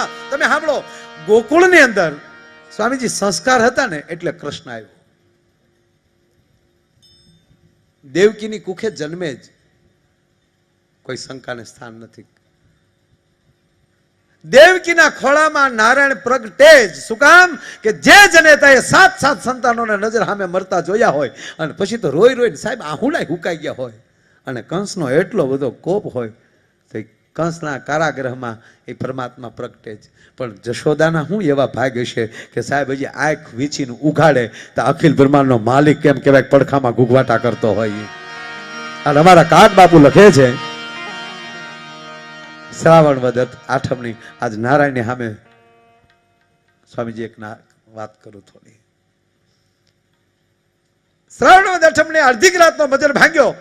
ગોકુળના તમે સાંભળો, ગોકુળની અંદર સ્વામીજી સંસ્કાર હતા ને એટલે કૃષ્ણ આવ્યો. દેવકીની કુખે જન્મે જ કોઈ શંકાને સ્થાન નથી. દેવકીના ખોળામાં નારાયણ પ્રગટે જ. શું કામ? કે જે જનેતાએ 7 સંતાનોને નજર સામે મરતા જોયા હોય અને પછી તો રોઈ રોઈને સાહેબ આહુડાય હુકાઈ ગયા હોય અને કંસનો એટલો બધો કોપ હોય તો કંસના કારાગૃહમાં એ પરમાત્મા પ્રગટે જ. પણ જશોદાના શું એવા ભાગ હશે કે સાહેબ હજી આંખ વીંચીને ઉઘાડે તો અખિલ બ્રહ્માંડનો માલિક કેમ કહેવાય પડખામાં ગુગવાટા કરતો હોય. અને અમારા કાક બાપુ લખે છે શ્રાવણ વદ આઠમની આજ નારાયણની સામે સ્વામીજી એક વાત કરું થોડી. શ્રાવણ વદ આઠમની અડધી રાતનો મજર ભાંગ્યો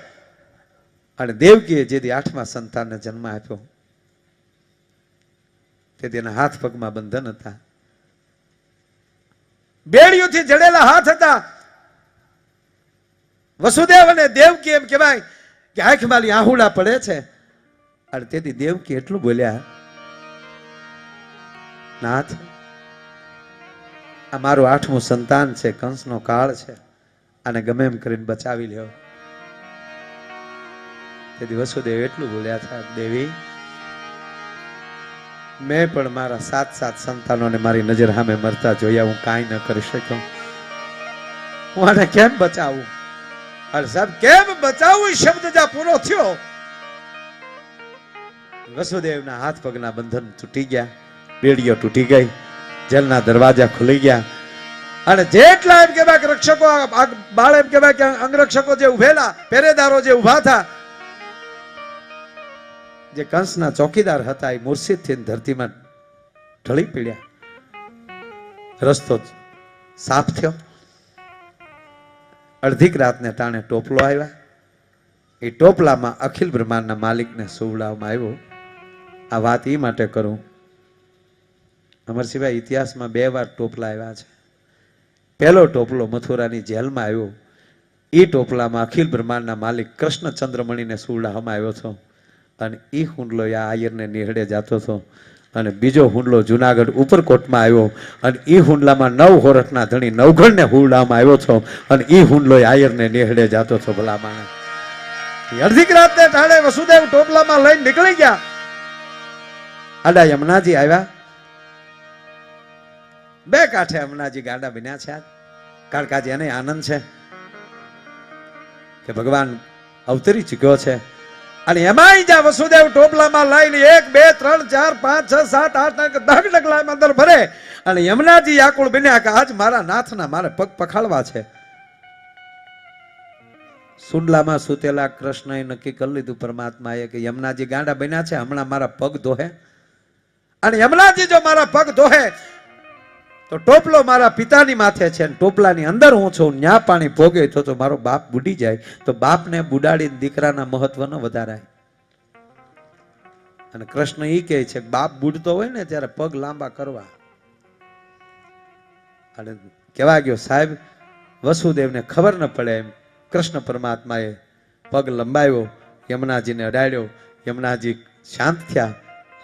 અને દેવકીએ જેથી 8મા સંતાનને જન્મ આપ્યો તેથી એના હાથ પગમાં બંધન હતા, બેડીઓથી જડેલા હાથ હતા. વસુદેવ અને દેવકી એમ કહેવાય કે આંખમાંથી આહુડા પડે છે અને તેથી દેવકી એટલું બોલ્યા, નાથ આ મારું 8મું સંતાન છે, કંસનો કાળ છે, આને ગમે એમ કરીને બચાવી લ્યો. તેથી વસુદેવ એટલું બોલ્યા હતા, દેવી મેં પણ મારા 7 સંતાનોને મારી નજર સામે મરતા જોયા, હું કાંઈ ન કરી શક્યો, હું આને કેમ બચાવું? અરે સાહેબ કેમ બચાવું શબ્દ જ્યાં પૂરો થયો વસુદેવના હાથ પગના બંધન તૂટી ગયા, બેડીઓ તૂટી ગઈ, જેલના દરવાજા ખુલી ગયા અને જેટલા એમ કહેવાય કે રક્ષકો બાળ એમ કહેવાય કે અંગરક્ષકો જે ઉભેલા, પહેરેદારો જે ઉભા હતા, જે કંસના ચોકીદાર હતા, એ મૂર્છિતથી ધરતીમાં ઢળી પડ્યા. રસ્તો સાફ થયો. અડધીક રાતને ટાણે ટોપલો આવ્યા. એ ટોપલામાં અખિલ બ્રહ્માંડના માલિકને સુવડાવવામાં આવ્યો. આ વાત એ માટે કરું, અમર સિવાય ઇતિહાસમાં 2 વાર ટોપલા આવ્યા છે. પહેલો ટોપલો મથુરાની જેલમાં આવ્યો. એ ટોપલામાં અખિલ બ્રહ્માંડના માલિક કૃષ્ણ ચંદ્રમણીને સુવડાવવામાં આવ્યો હતો અને એ હુંડલો આ આયરને નિહળે જતો હતો. અને બીજો હુંડલો જુનાગઢ ઉપરકોટમાં આવ્યો અને એ હુંડલામાં 9 હોરઠના ધણી નવઘણને હુવડાવવામાં આવ્યો હતો અને એ હુંડલો આયરને નિહળે જતો હતો. ભલા માણસ અડધીક રાતને ટાણે વસુદેવ ટોપલામાં લઈને નીકળી ગયા. આડા યમુનાજી આવ્યા. 2 કાંઠે યમુનાજી ગાડા બન્યા છે. કારણ કે આજે એને આનંદ છે કે ભગવાન અવતરી ચૂક્યો છે. અને એમાંય જ્યાં વસુદેવ ટોપલામાં લઈને 1 2 3 4 5 6 7 8 9 10 ડગલામાં અંદર ભરે અને યમુનાજી વ્યાકુળ બન્યા કે આજ મારા નાથના મારે પગ પખાડવા છે. સુંડલામાં સુતેલા કૃષ્ણએ નક્કી કરી લીધું પરમાત્માએ કે યમુનાજી ગાંડા બન્યા છે, હમણાં મારા પગ ધોહે અને યમુનાજી જો મારા પગ ધોહે તો ટોપલો મારા પિતાની માથે છે અને ટોપલાની અંદર હું છું, ન્યા પાણી ભોગે તો મારો બાપ બુડી જાય, તો બાપને બુડાડીને દીકરાના મહત્વ ન વધારાય. અને કૃષ્ણ ઈ કહે છે બાપ બુડતો હોય ને ત્યારે પગ લાંબા કરવા. અને કહેવા ગયો સાહેબ વસુદેવને ખબર ન પડે એમ કૃષ્ણ પરમાત્માએ પગ લંબાવ્યો, યમુનાજીને અડાડ્યો, યમુનાજી શાંત થયા,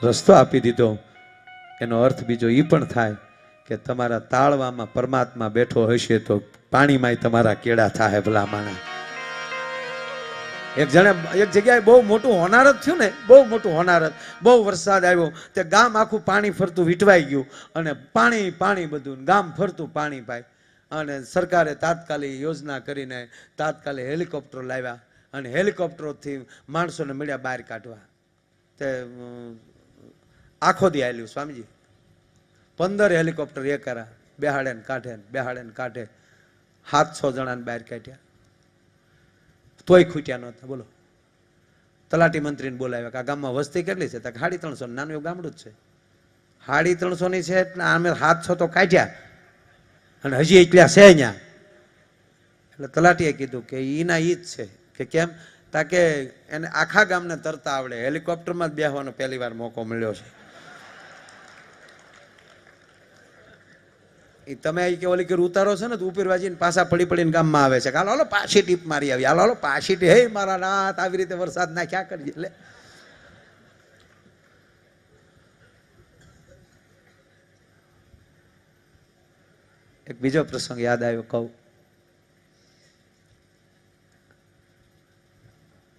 રસ્તો આપી દીધો. એનો અર્થ બીજો એ પણ થાય કે તમારા તાળવામાં પરમાત્મા બેઠો હશે તો પાણીમાં તમારા કેળા થાય. ભલા માણા એક જગ્યાએ બહુ મોટું હોનારત થયું ને, બહુ મોટું હોનારત, બહુ વરસાદ આવ્યો, તે ગામ આખું પાણી ફરતું વીટવાઈ ગયું અને પાણી બધું ગામ ફરતું પાણી પાય. અને સરકારે તાત્કાલિક યોજના કરીને તાત્કાલિક હેલિકોપ્ટર લાવ્યા અને હેલિકોપ્ટરોથી માણસોને મળ્યા બહાર કાઢવા. તે આખો દી આવેલું સ્વામીજી 15 હેલિકોપ્ટર એ કરા, બેહાડે ને કાઢે 700 જણાને બહાર કાઢ્યા, તોય ખૂટ્યા નહોતા. બોલો, તલાટી મંત્રીને બોલાવ્યા કે આ ગામમાં વસ્તી કેટલી છે? 350, નાનું એવું ગામડું જ છે, 350 ની છે એટલે અમે 700 તો કાઢ્યા અને હજી એટલા છે અહીંયા. એટલે તલાટીએ કીધું કે ઈના ઈ જ છે. કે કેમ? તાકે એને આખા ગામને તરતા આવડે, હેલિકોપ્ટરમાં જ બેસવાનો પહેલી વાર મોકો મળ્યો છે. તમે કે ઓલી કે ઉતારો છે ને તો ઉપરવાજીને પાછા પડીને ગામમાં આવે છે કે હાલો પાછી ટીપ મારી આવી, હાલો પાછી ટીપ. હે મારા નાથ, આવી રીતે વરસાદ ના ક્યાં કરીએ. એટલે એક બીજો પ્રસંગ યાદ આવ્યો કહું.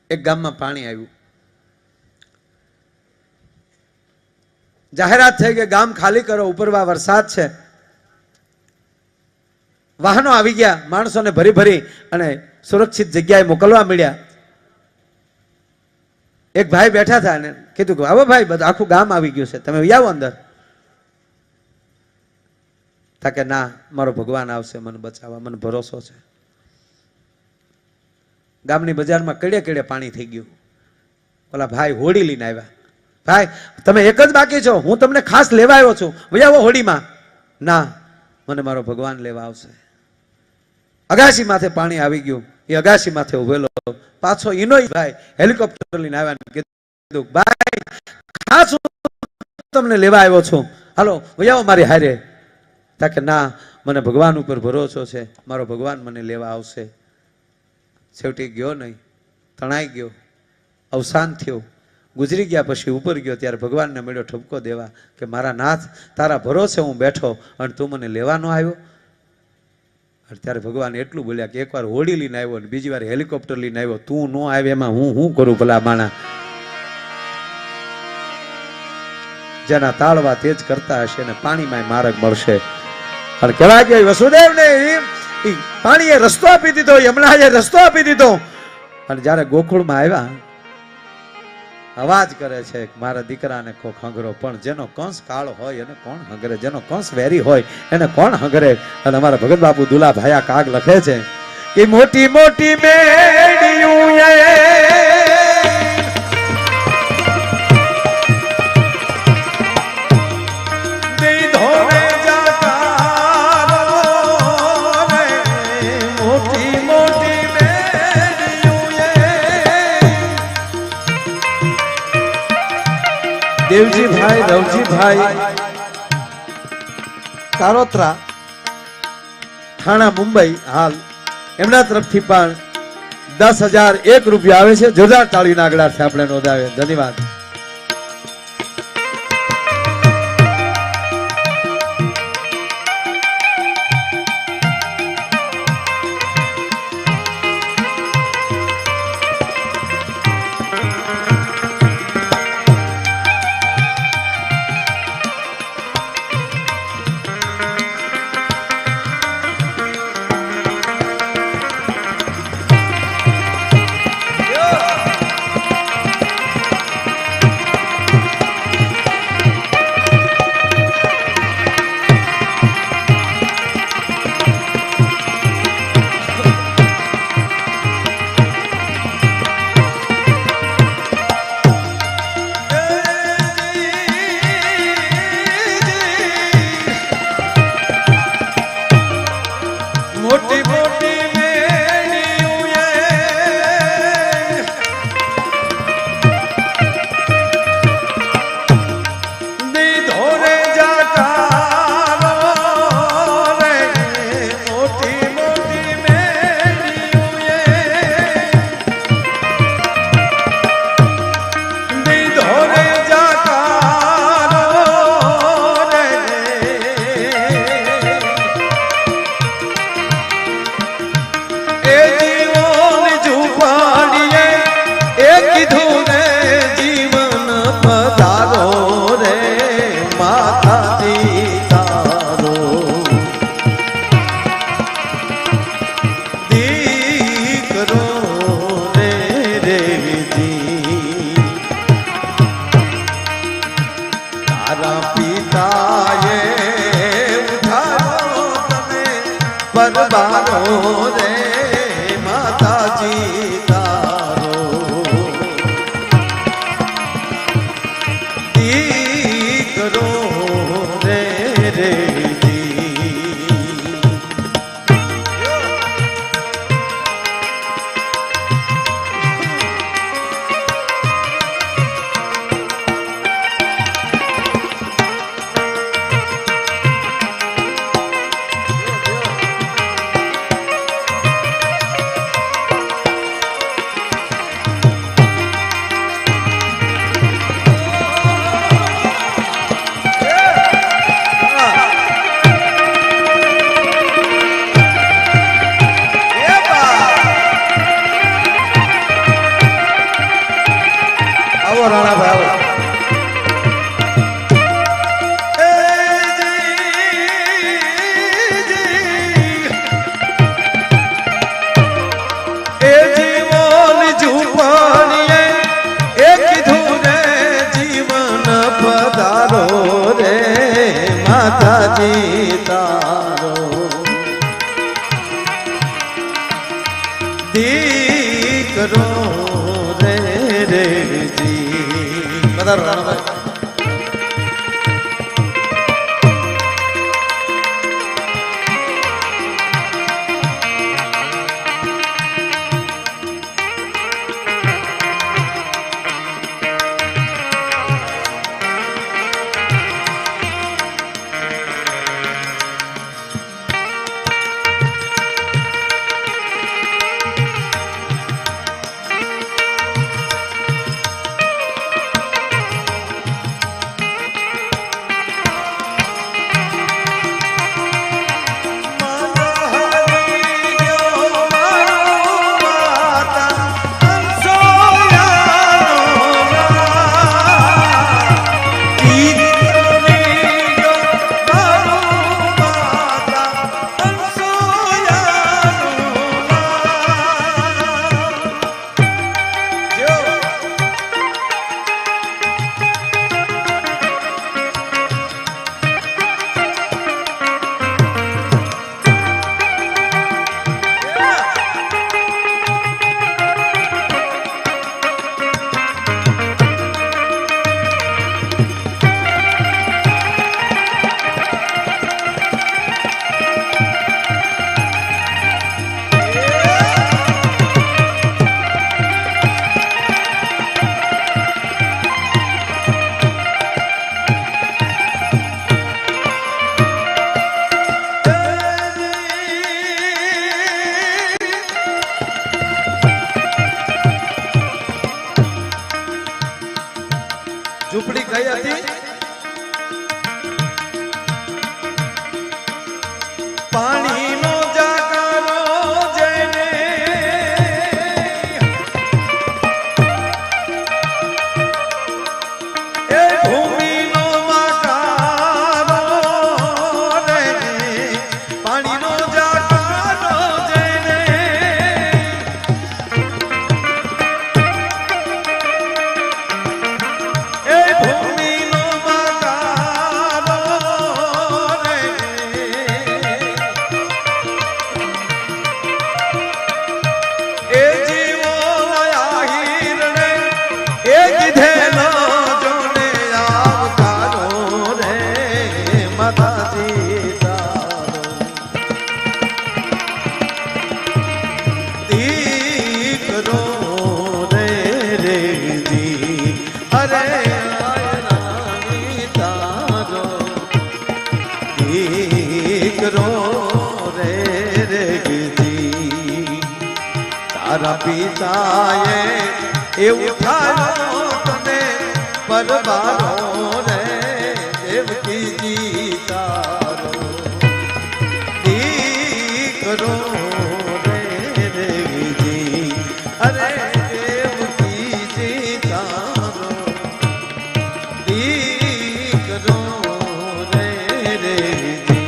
એક ગામમાં પાણી આવ્યું. જાહેરાત થઈ કે ગામ ખાલી કરો, ઉપરવા વરસાદ છે. વાહનો આવી ગયા, માણસોને ભરી ભરી અને સુરક્ષિત જગ્યાએ મોકલવા મળ્યા. એક ભાઈ બેઠા હતા અને કીધું કે આવો ભાઈ, બધું આખું ગામ આવી ગયું છે, તમે આવો અંદર. તા કે ના, મારો ભગવાન આવશે મને બચાવવા, મને ભરોસો છે. ગામની બજારમાં કડે કડે પાણી થઈ ગયું. ઓલા ભાઈ હોડી લઈને આવ્યા. ભાઈ તમે એક જ બાકી છો, હું તમને ખાસ લેવા આવ્યો છું, આવો હોડીમાં. ના, મને મારો ભગવાન લેવા આવશે. અગાસી માથે પાણી આવી ગયું. એ અગાસી માથે ઉભેલો પાછો ઈનો ભાઈ હેલિકોપ્ટર લઈને આવ્યા. કીધું ભાઈ ખાસ હું તમને લેવા આવ્યો છું, હાલો આવો મારી હારે. તા કે ના, મને ભગવાન ઉપર ભરોસો છે, મારો ભગવાન મને લેવા આવશે. છેવટી ગયો નહીં, તણાઈ ગયો, અવસાન થયું. ગુજરી ગયા પછી ઉપર ગયો ત્યારે ભગવાનને મળ્યો ઠપકો દેવા કે મારા નાથ, તારા ભરોસે હું બેઠો અને તું મને લેવા ન આવ્યો. ત્યારે ભગવાન એટલું બોલ્યા કે એકવાર હોડી લઈને આવ્યો ને બીજી વાર હેલિકોપ્ટર લઈને આવ્યો, તું ન આવે એમાં હું કરું ભલા માણા. જેના તાળવા તેજ કરતા હશે ને પાણીમાં માર્ગ મળશે. અને કહેવાય કે વસુદેવ ને પાણીએ રસ્તો આપી દીધો, યમુનાએ રસ્તો આપી દીધો. અને જયારે ગોકુળમાં આવ્યા, અવાજ કરે છે મારા દીકરાને કો હંગરો, પણ જેનો કંસ કાળ હોય એને કોણ હંગરે, જેનો કંસ વેરી હોય એને કોણ હંગરે. અને અમારા ભગત બાપુ દુલા ભાયા કાગ લખે છે કે મોટી મોટી મેડિયું દેવજીભાઈ રવજીભાઈ કારોત્રા થાણા મુંબઈ, હાલ એમના તરફથી પણ 10,001 રૂપિયા આવે છે. જોરદાર તાળીના આગળથી આપણે નોંધાવે. ધન્યવાદ. માતાજી તારો દીકરો રે રે જી બધા રાણાભાઈ ઝૂંપડી કઈ હતી પાણીનો જાગરો જઈને એ ભૂમિનો માકારો રે પાણીનો જાગરો જઈને તારા પિતાએ એવું થાયો તને પરબારો રે દેવકીજી તારો દીકરો રે દેવજી અરે દેવકીજી તારો દીકરો રે દેવજી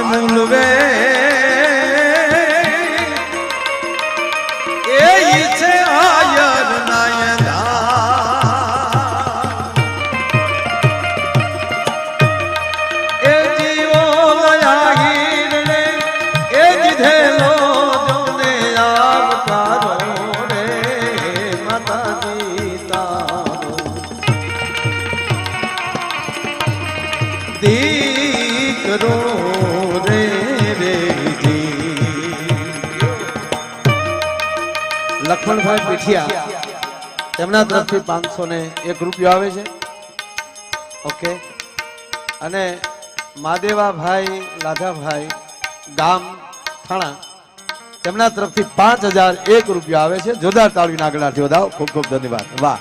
મૂલવે એ છે આયર નાયદા એ જીવો લયાગીર ને એ દીધેલો જોને આવકારો રે માતાજી તારો દીકરો રે રેજી. લક્ષ્મણભાઈ પીઠિયા તેમના તરફથી 501 રૂપિયો આવે છે. ઓકે. અને માદેવાભાઈ લાધાભાઈ ગામ થાણા તેમના તરફથી 5001 રૂપિયા આવે છે. જોરદાર તાળીના આગળથી વધાવો. ખૂબ ખૂબ ધન્યવાદ. વાહ.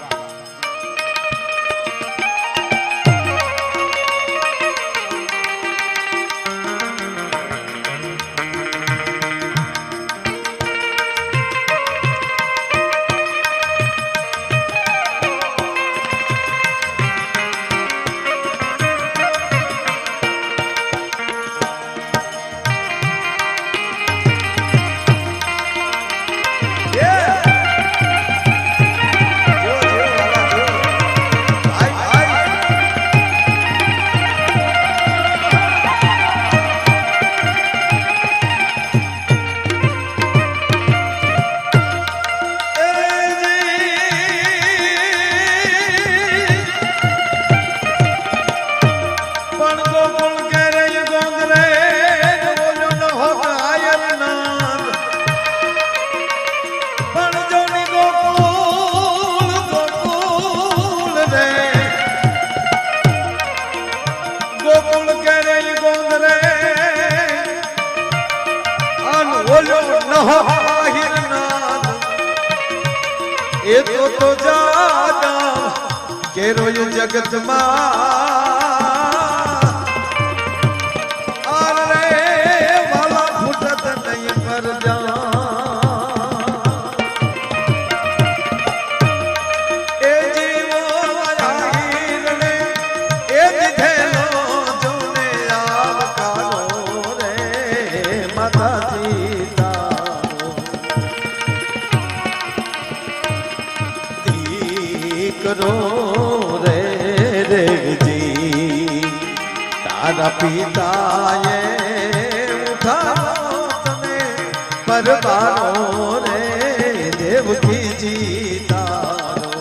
એ તો જાદા કેરો જગત માં અરે વાલા ફૂટત નહીં પર જા એ જીવો વાહીરને એ દીધેલો જોને આવકારો રે માતાજી કરો રે રેજી. તારા પિતાએ ઉઠાવો તને પરબારો રે દેવકીજી તારો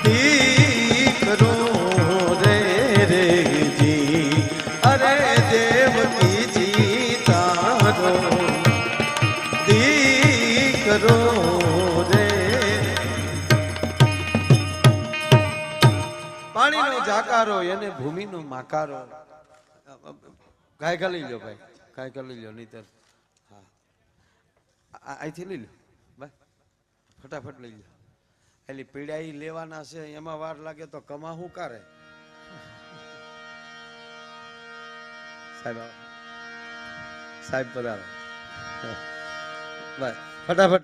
દીકરો રે રેજી. અરે દેવકીજી તારો દીકરો પાણીનો જાકારો એને ભૂમિનો માકારો. ગાયકા લઈ લો ભાઈ, ગાયકા લઈ લો નહીતર. હા અહીંથી લઈ લો ભાઈ, ફટાફટ લઈ લો. એટલે પીડાઈ લેવાના છે એમાં વાર લાગે તો કમા હું કરે. સાહેબ સાહેબ પધારો ભાઈ ફટાફટ.